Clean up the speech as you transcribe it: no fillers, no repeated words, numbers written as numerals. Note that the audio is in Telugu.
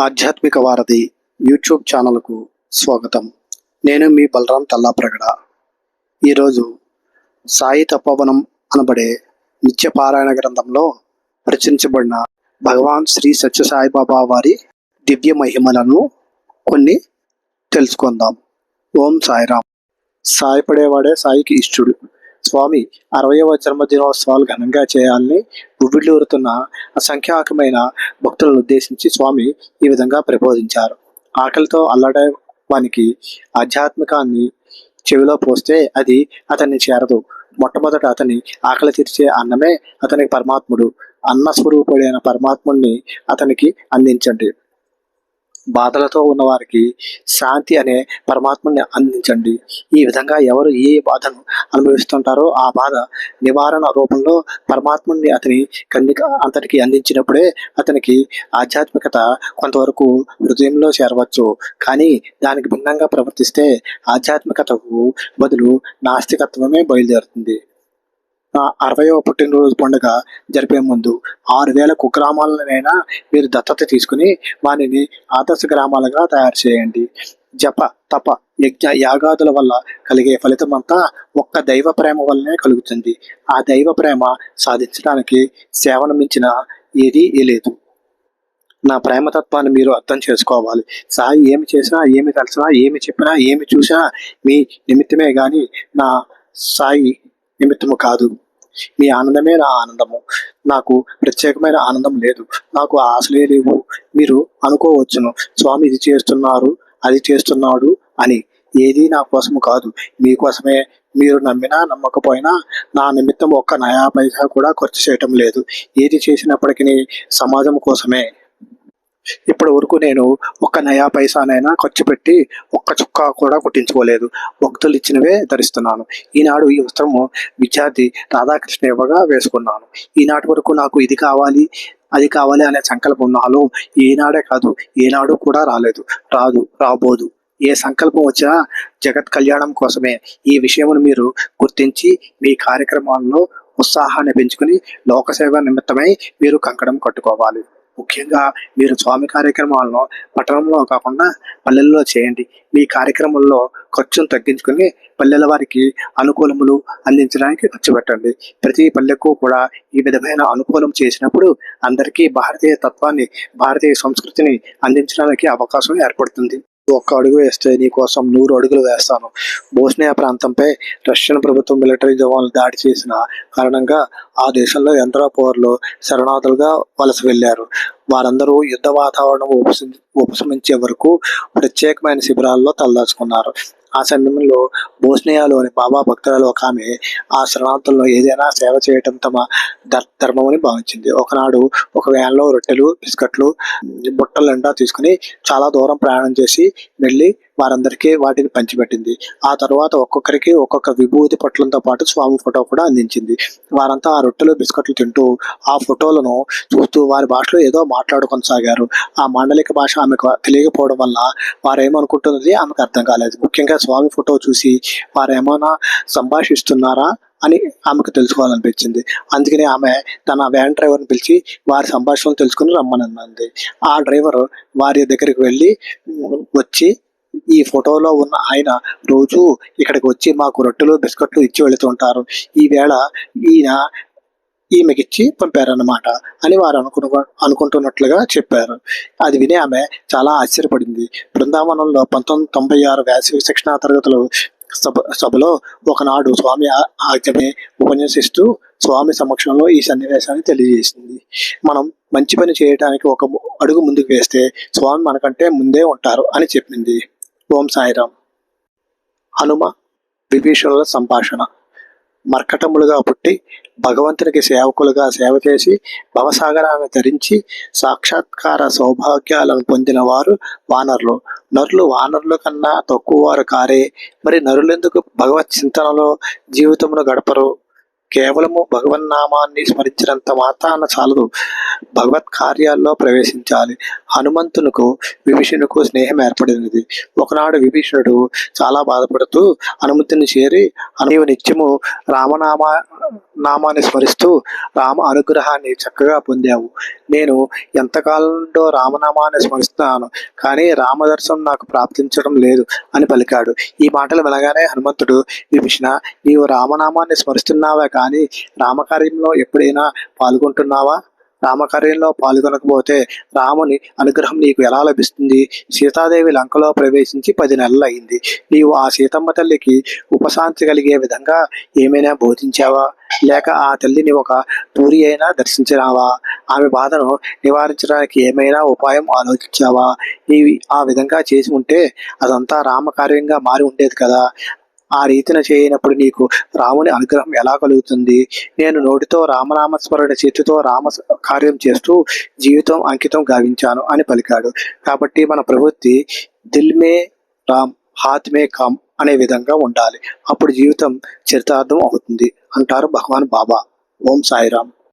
ఆధ్యాత్మిక వారధి యూట్యూబ్ ఛానల్కు స్వాగతం. నేను మీ బలరాం తల్లాప్రగడ. ఈరోజు సాయి తపోవనం అనబడే నిత్యపారాయణ గ్రంథంలో రచించబడిన భగవాన్ శ్రీ సత్యసాయిబాబా వారి దివ్య మహిమలను కొన్ని తెలుసుకుందాం. ఓం సాయిరాం. సాయపడేవాడే సాయికి ఇష్టుడు. స్వామి 60వ జన్మదినోత్సవాలు ఘనంగా చేయాలని ఉవ్విళ్ళూరుతున్న అసంఖ్యాకమైన భక్తులను ఉద్దేశించి స్వామి ఈ విధంగా ప్రబోధించారు. ఆకలితో అల్లడే వానికి ఆధ్యాత్మికాన్ని చెవిలో పోస్తే అది అతన్ని చేరదు. మొట్టమొదట అతని ఆకలి తీర్చే అన్నమే అతనికి పరమాత్ముడు. అన్నస్వరూపుడైన పరమాత్ముడిని అతనికి అందించండి. బాధలతో ఉన్నవారికి శాంతి అనే పరమాత్మని అందించండి. ఈ విధంగా ఎవరు ఏ బాధను అనుభవిస్తుంటారో ఆ బాధ నివారణ రూపంలో పరమాత్ముని అతనికి అందించినప్పుడే అతనికి ఆధ్యాత్మికత కొంతవరకు హృదయంలో చేరవచ్చు. కానీ దానికి భిన్నంగా ప్రవర్తిస్తే ఆధ్యాత్మికతకు బదులు నాస్తికత్వమే బయలుదేరుతుంది. 60వ పుట్టినరోజు పండుగ జరిపే ముందు 6000 కుగ్రామాలనైనా మీరు దత్తత తీసుకుని వారిని ఆదర్శ గ్రామాలుగా తయారు చేయండి. జప తప యజ్ఞ యాగాదుల వల్ల కలిగే ఫలితం అంతా ఒక్క దైవ ప్రేమ వల్లనే కలుగుతుంది. ఆ దైవ ప్రేమ సాధించడానికి సేవను మించిన ఏదీ లేదు. నా ప్రేమతత్వాన్ని మీరు అర్థం చేసుకోవాలి. సాయి ఏమి చేసినా, ఏమి కలిసినా, ఏమి చెప్పినా, ఏమి చూసినా మీ నిమిత్తమే గాని నా సాయి నిమిత్తము కాదు. మీ ఆనందమే నా ఆనందము. నాకు ప్రత్యేకమైన ఆనందం లేదు, నాకు ఆశలే లేవు. మీరు అనుకోవచ్చును, స్వామి ఇది చేస్తున్నారు, అది చేస్తున్నాడు అని. ఏది నా కోసము కాదు, మీకోసమే. మీరు నమ్మినా నమ్మకపోయినా నా నిమిత్తం ఒక్క నయా పైసా కూడా ఖర్చు చేయటం లేదు. ఏది చేసినప్పటికీ సమాజం కోసమే. ఇప్పటి వరకు నేను ఒక్క నయా పైసానైనా ఖర్చు పెట్టి ఒక్క చుక్క కూడా కుట్టించుకోలేదు. భక్తులు ఇచ్చినవే ధరిస్తున్నాను. ఈనాడు ఈ వస్త్రము విద్యార్థి రాధాకృష్ణ ఇవ్వగా వేసుకున్నాను. ఈనాటి వరకు నాకు ఇది కావాలి, అది కావాలి అనే సంకల్పం నాలో ఏనాడే కాదు, ఏనాడు కూడా రాలేదు, రాబోదు. ఏ సంకల్పం వచ్చినా జగత్ కళ్యాణం కోసమే. ఈ విషయమును మీరు గుర్తించి మీ కార్యక్రమాల్లో ఉత్సాహాన్ని పెంచుకుని లోకసేవ నిమిత్తమై మీరు కంకణం కట్టుకోవాలి. ముఖ్యంగా మీరు స్వామి కార్యక్రమాలను పట్టణంలో కాకుండా పల్లెల్లో చేయండి. మీ కార్యక్రమంలో ఖర్చును తగ్గించుకుని పల్లెల వారికి అనుకూలములు అందించడానికి ఖర్చు పెట్టండి. ప్రతి పల్లెకు కూడా ఈ విధమైన అనుకూలం చేసినప్పుడు అందరికీ భారతీయ తత్వాన్ని, భారతీయ సంస్కృతిని అందించడానికి అవకాశం ఏర్పడుతుంది. ఒక్క అడుగు వేస్తే నీ కోసం 100 అడుగులు వేస్తాను. బోస్నియా ప్రాంతంపై రష్యన్ ప్రభుత్వం మిలిటరీ జవాన్లు దాడి చేసిన కారణంగా ఆ దేశంలో ఎందరో పౌరులు శరణార్థులుగా వలస వెళ్లారు. వారందరూ యుద్ధ వాతావరణం ఉపశమించే వరకు ప్రత్యేకమైన శిబిరాల్లో తలదాచుకున్నారు. ఆ సమయంలో బోస్నియాలోని బాబా భక్తులలో ఒక ఆమె ఆ శరణార్థులను ఏదైనా సేవ చేయటం తమ ధర్మమని భావించింది. ఒకనాడు ఒక వ్యాన్లో రొట్టెలు, బిస్కెట్లు, బుట్టలు నిండా తీసుకుని చాలా దూరం ప్రయాణం చేసి వెళ్ళి వారందరికీ వాటిని పంచిపెట్టింది. ఆ తర్వాత ఒక్కొక్కరికి ఒక్కొక్క విభూతి పట్లంతో పాటు స్వామి ఫోటో కూడా అందించింది. వారంతా ఆ రొట్టెలు, బిస్కెట్లు తింటూ ఆ ఫోటోలను చూస్తూ వారి భాషలో ఏదో మాట్లాడుకొనసాగారు. ఆ మాండలిక భాష ఆమెకు తెలియకపోవడం వల్ల వారేమనుకుంటున్నది ఆమెకు అర్థం కాలేదు. ముఖ్యంగా స్వామి ఫోటో చూసి వారేమైనా సంభాషిస్తున్నారా అని ఆమెకు తెలుసుకోవాలనిపించింది. అందుకని ఆమె తన వ్యాన్ డ్రైవర్ని పిలిచి వారి సంభాషణలు తెలుసుకుని రమ్మనన్నది. ఆ డ్రైవర్ వారి దగ్గరికి వచ్చి ఈ ఫోటోలో ఉన్న ఆయన రోజు ఇక్కడికి వచ్చి మాకు రొట్టెలు, బిస్కెట్లు ఇచ్చి వెళుతుంటారు. ఈవేళ ఈయన ఈమెకిచ్చి పంపారన్నమాట అని వారు అనుకుంటున్నట్లుగా చెప్పారు. అది విని ఆమె చాలా ఆశ్చర్యపడింది. బృందావనంలో 1996 వేసవి శిక్షణా తరగతులు సభలో ఒకనాడు స్వామి ఆజ్ఞని ఉపన్యసిస్తూ స్వామి సమక్షంలో ఈ సన్నివేశాన్ని తెలియజేసింది. మనం మంచి పని చేయడానికి ఒక అడుగు ముందుకు వేస్తే స్వామి మనకంటే ముందే ఉంటారు అని చెప్పింది. ఓం సాయిరాం. హనుమ విభీషణుల సంభాషణ. మర్కటములుగా పుట్టి భగవంతునికి సేవకులుగా సేవ చేసి భవసాగరాన్ని ధరించి సాక్షాత్కార సౌభాగ్యాలను పొందిన వారు వానరులు. నరులు వానరుల కన్నా తక్కువ వారు కారే. మరి నరులెందుకు భగవత్ చింతనలో జీవితమును గడపరు? కేవలము భగవన్నామాన్ని స్మరించినంత మాత్రాన చాలదు, భగవత్ కార్యాల్లో ప్రవేశించాలి. హనుమంతునకు విభీషణుకు స్నేహం ఏర్పడినది. ఒకనాడు విభీషణుడు చాలా బాధపడుతూ హనుమంతుని చేరి, నీవు నిత్యము నామాన్ని స్మరిస్తూ రామ అనుగ్రహాన్ని చక్కగా పొందావు. నేను ఎంతకాలంలో రామనామాన్ని స్మరిస్తున్నాను, కానీ రామదర్శనం నాకు ప్రాప్తించడం లేదు అని పలికాడు. ఈ మాటలు వినగానే హనుమంతుడు, విభీషణ, నీవు రామనామాన్ని స్మరిస్తున్నావా, కానీ రామకార్యంలో ఎప్పుడైనా పాల్గొంటున్నావా? రామకార్యంలో పాల్గొనకపోతే రాముని అనుగ్రహం నీకు ఎలా లభిస్తుంది? సీతాదేవి లంకలో ప్రవేశించి 10 నెలలు అయింది. నీవు ఆ సీతమ్మ తల్లికి ఉపశాంతి కలిగే విధంగా ఏమైనా బోధించావా? లేక ఆ తల్లిని ఒక తూరి అయినా దర్శించినావా? ఆమె బాధను నివారించడానికి ఏమైనా ఉపాయం ఆలోచించావా? నీవు ఆ విధంగా చేసి ఉంటే అదంతా రామకార్యంగా మారి ఉండేది కదా. ఆ రీతిన చేయనప్పుడు నీకు రాముని అనుగ్రహం ఎలా కలుగుతుంది? నేను నోటితో రామనామస్మరణ, చేతితో రామ కార్యం చేస్తూ జీవితం అంకితం గావించాను అని పలికాడు. కాబట్టి మన ప్రవృత్తి దిల్ మే రామ్, హాత్ మే కామ్ అనే విధంగా ఉండాలి. అప్పుడు జీవితం చరితార్థం అవుతుంది అంటారు భగవాన్ బాబా. ఓం సాయిరామ్.